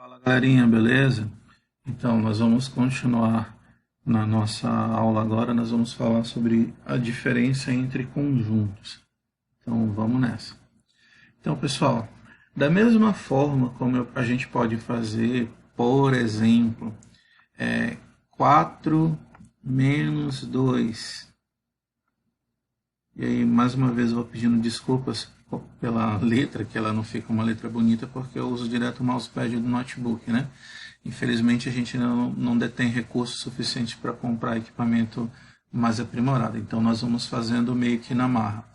Fala galerinha, beleza? Então, nós vamos continuar na nossa aula agora, nós vamos falar sobre a diferença entre conjuntos. Então, vamos nessa. Então, pessoal, da mesma forma como a gente pode fazer, por exemplo, 4 menos 2. E aí, mais uma vez, eu vou pedindo desculpas pela letra, que ela não fica uma letra bonita, porque eu uso direto o mousepad do notebook, né? Infelizmente, a gente não detém recursos suficientes para comprar equipamento mais aprimorado. Então, nós vamos fazendo meio que na marra.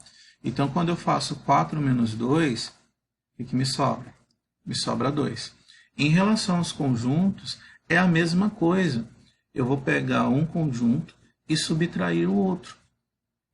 Então, quando eu faço 4 menos 2, o que me sobra? Me sobra 2. Em relação aos conjuntos, é a mesma coisa. Eu vou pegar um conjunto e subtrair o outro.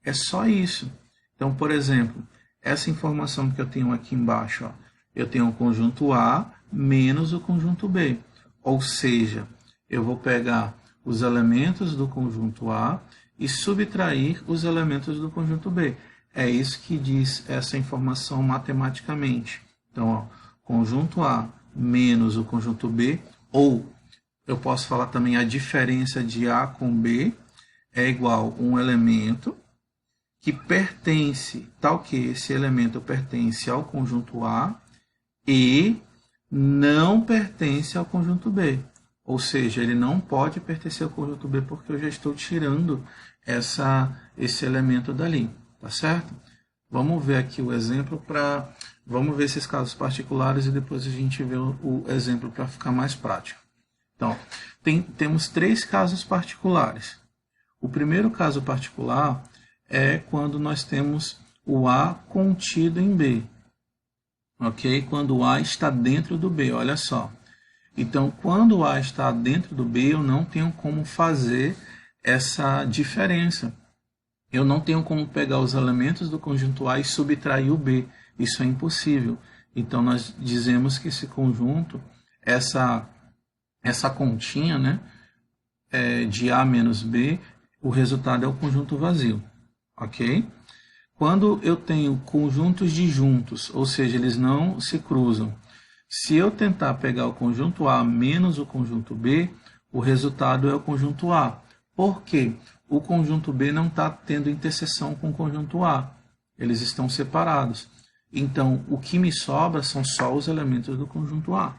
É só isso. Então, por exemplo, essa informação que eu tenho aqui embaixo, ó, eu tenho o conjunto A menos o conjunto B. Ou seja, eu vou pegar os elementos do conjunto A e subtrair os elementos do conjunto B. É isso que diz essa informação matematicamente. Então, ó, conjunto A menos o conjunto B, ou eu posso falar também a diferença de A com B, é igual a um elemento que pertence, tal que esse elemento pertence ao conjunto A e não pertence ao conjunto B. Ou seja, ele não pode pertencer ao conjunto B porque eu já estou tirando esse elemento dali. Tá certo? Vamos ver aqui o exemplo vamos ver esses casos particulares e depois a gente vê o exemplo para ficar mais prático. Então, temos 3 casos particulares. O primeiro caso particular é quando nós temos o A contido em B. Ok? Quando o A está dentro do B, olha só. Então, quando o A está dentro do B, eu não tenho como fazer essa diferença. Eu não tenho como pegar os elementos do conjunto A e subtrair o B. Isso é impossível. Então, nós dizemos que esse conjunto, essa continha, né, de A menos B, o resultado é o conjunto vazio. Ok? Quando eu tenho conjuntos disjuntos, ou seja, eles não se cruzam, se eu tentar pegar o conjunto A menos o conjunto B, o resultado é o conjunto A. Por quê? O conjunto B não está tendo interseção com o conjunto A. Eles estão separados. Então, o que me sobra são só os elementos do conjunto A.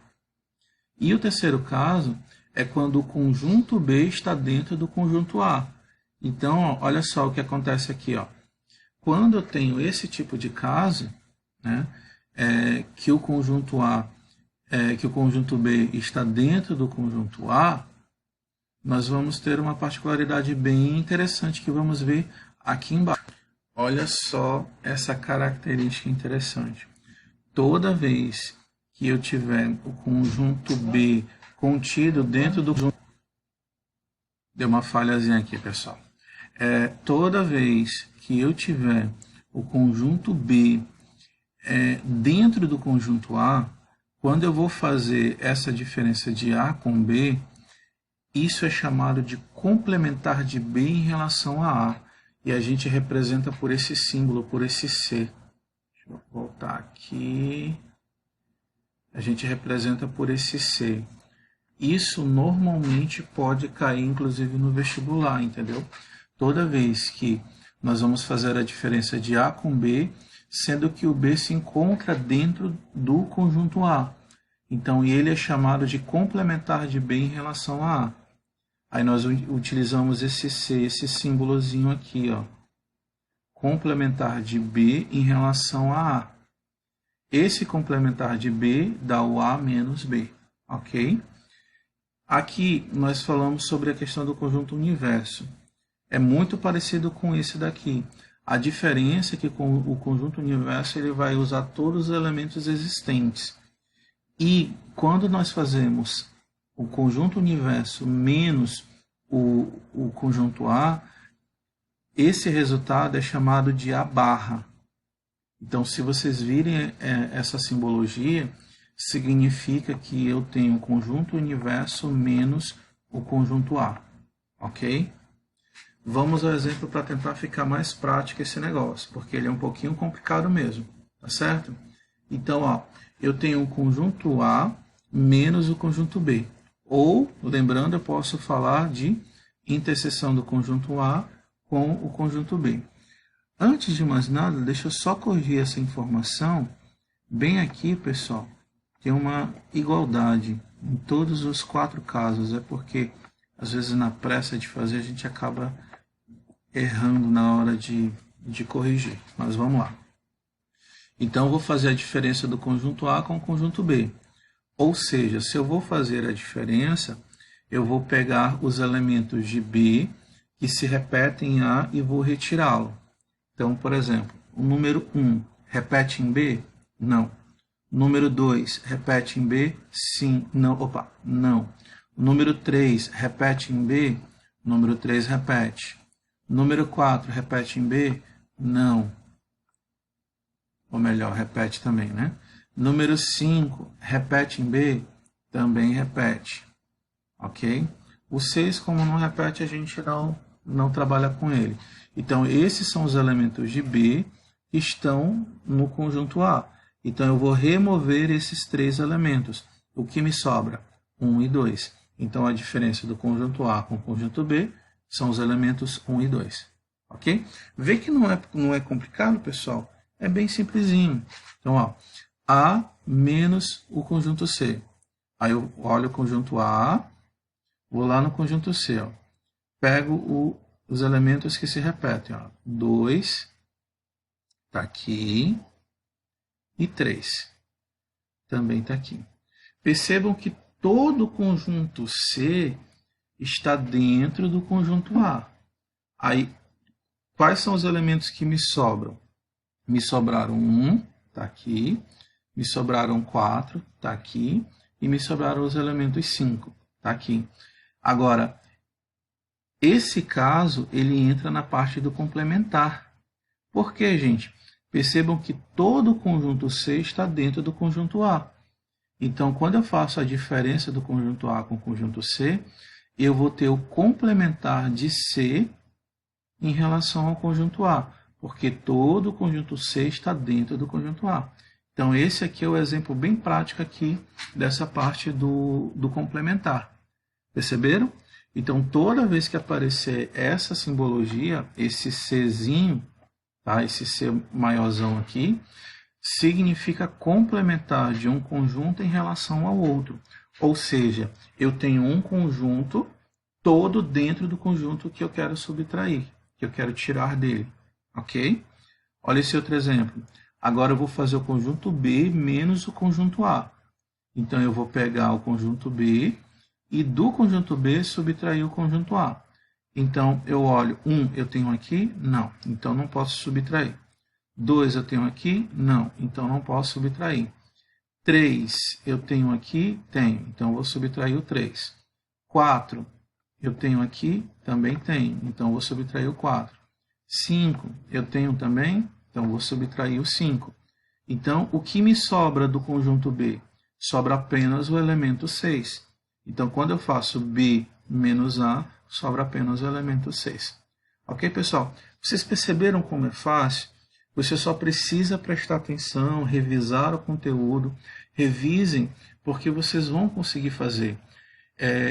E o terceiro caso é quando o conjunto B está dentro do conjunto A. Então, ó, olha só o que acontece aqui. Ó. Quando eu tenho esse tipo de caso, né, que o conjunto que o conjunto B está dentro do conjunto A, nós vamos ter uma particularidade bem interessante que vamos ver aqui embaixo. Olha só essa característica interessante. Toda vez que eu tiver o conjunto B contido dentro do conjunto... Deu uma falhazinha aqui, pessoal. Toda vez que eu tiver o conjunto B dentro do conjunto A, quando eu vou fazer essa diferença de A com B, isso é chamado de complementar de B em relação a A. E a gente representa por esse símbolo, por esse C. Deixa eu voltar aqui. A gente representa por esse C. Isso normalmente pode cair, inclusive, no vestibular, entendeu? Toda vez que nós vamos fazer a diferença de A com B, sendo que o B se encontra dentro do conjunto A. Então, ele é chamado de complementar de B em relação a A. Aí nós utilizamos esse C, esse símbolozinho aqui, ó. Complementar de B em relação a A. Esse complementar de B dá o A menos B, ok? Aqui nós falamos sobre a questão do conjunto universo. É muito parecido com esse daqui. A diferença é que com o conjunto universo ele vai usar todos os elementos existentes. E quando nós fazemos o conjunto universo menos o conjunto A, esse resultado é chamado de A barra. Então, se vocês virem essa simbologia, significa que eu tenho o conjunto universo menos o conjunto A. Ok? Vamos ao exemplo para tentar ficar mais prático esse negócio, porque ele é um pouquinho complicado mesmo. Tá certo? Então, ó, eu tenho um conjunto A menos o conjunto B. Ou, lembrando, eu posso falar de interseção do conjunto A com o conjunto B. Antes de mais nada, deixa eu só corrigir essa informação. Bem aqui, pessoal, tem uma igualdade em todos os 4 casos. É porque, às vezes, na pressa de fazer, a gente acaba errando na hora de corrigir. Mas vamos lá. Então, eu vou fazer a diferença do conjunto A com o conjunto B. Ou seja, se eu vou fazer a diferença, eu vou pegar os elementos de B que se repetem em A e vou retirá-lo. Então, por exemplo, o número 1 repete em B? Não. O número 2 repete em B? Sim. Não. Opa, não. O número 3 repete em B? O número 3 repete. O número 4 repete em B? Não. Ou melhor, repete também, né? Número 5 repete em B? Também repete. Ok? O 6, como não repete, a gente não trabalha com ele. Então, esses são os elementos de B que estão no conjunto A. Então, eu vou remover esses 3 elementos. O que me sobra? 1 e 2. Então, a diferença do conjunto A com o conjunto B são os elementos 1 e 2. Ok? Vê que não é complicado, pessoal? É bem simplesinho. Então, ó, A menos o conjunto C. Aí eu olho o conjunto A, vou lá no conjunto C. Ó. Pego os elementos que se repetem. Ó. 2 está aqui e 3 também está aqui. Percebam que todo o conjunto C está dentro do conjunto A. Aí, quais são os elementos que me sobram? Me sobraram 1, está aqui. Me sobraram 4, está aqui. E me sobraram os elementos 5, está aqui. Agora, esse caso, ele entra na parte do complementar. Por quê, gente? Percebam que todo o conjunto C está dentro do conjunto A. Então, quando eu faço a diferença do conjunto A com o conjunto C, eu vou ter o complementar de C em relação ao conjunto A, porque todo o conjunto C está dentro do conjunto A. Então, esse aqui é o exemplo bem prático aqui dessa parte do complementar. Perceberam? Então, toda vez que aparecer essa simbologia, esse Czinho, tá? Esse C maiorzão aqui, significa complementar de um conjunto em relação ao outro. Ou seja, eu tenho um conjunto todo dentro do conjunto que eu quero subtrair, que eu quero tirar dele. Ok? Olha esse outro exemplo. Agora eu vou fazer o conjunto B menos o conjunto A. Então, eu vou pegar o conjunto B e do conjunto B subtrair o conjunto A. Então, eu olho, 1 eu tenho aqui? Não. Então, não posso subtrair. 2 eu tenho aqui? Não. Então, não posso subtrair. 3 eu tenho aqui? Tenho. Então, eu vou subtrair o 3. 4 eu tenho aqui? Também tenho. Então, eu vou subtrair o 4. 5 eu tenho também? Então, vou subtrair o 5. Então, o que me sobra do conjunto B? Sobra apenas o elemento 6. Então, quando eu faço B menos A, sobra apenas o elemento 6. Ok, pessoal? Vocês perceberam como é fácil? Você só precisa prestar atenção, revisar o conteúdo. Revisem, porque vocês vão conseguir fazer.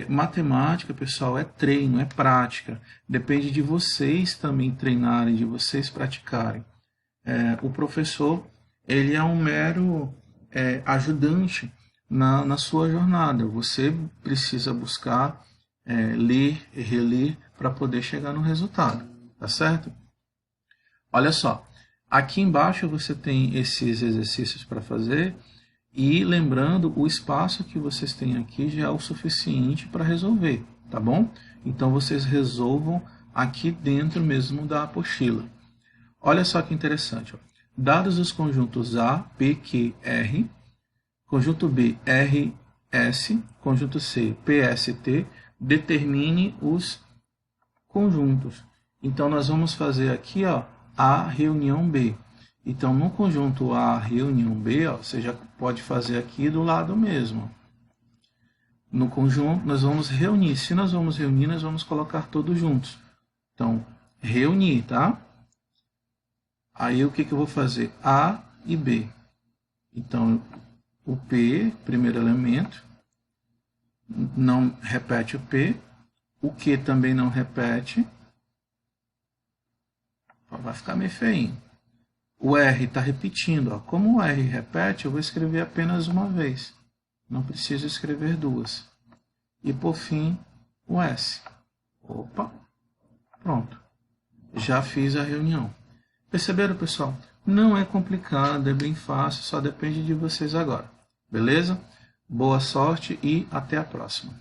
Matemática, pessoal, é treino, é prática. Depende de vocês também treinarem, de vocês praticarem. O professor, ele é um mero ajudante na sua jornada. Você precisa buscar ler e reler para poder chegar no resultado, tá certo? Olha só, aqui embaixo você tem esses exercícios para fazer e lembrando, o espaço que vocês têm aqui já é o suficiente para resolver, tá bom? Então vocês resolvam aqui dentro mesmo da apostila. Olha só que interessante. Ó. Dados os conjuntos A, P, Q, R, conjunto B, R, S, conjunto C, P, S, T, determine os conjuntos. Então, nós vamos fazer aqui ó, A reunião B. Então, no conjunto A reunião B, ó, você já pode fazer aqui do lado mesmo. No conjunto, nós vamos reunir. Se nós vamos reunir, nós vamos colocar todos juntos. Então, reunir, tá? Aí, o que eu vou fazer? A e B. Então, o P, primeiro elemento, não repete o P, o Q também não repete, vai ficar meio feinho. O R está repetindo, ó. Como o R repete, eu vou escrever apenas uma vez, não preciso escrever duas. E por fim, o S. Opa, pronto, já fiz a reunião. Perceberam, pessoal? Não é complicado, é bem fácil, só depende de vocês agora. Beleza? Boa sorte e até a próxima.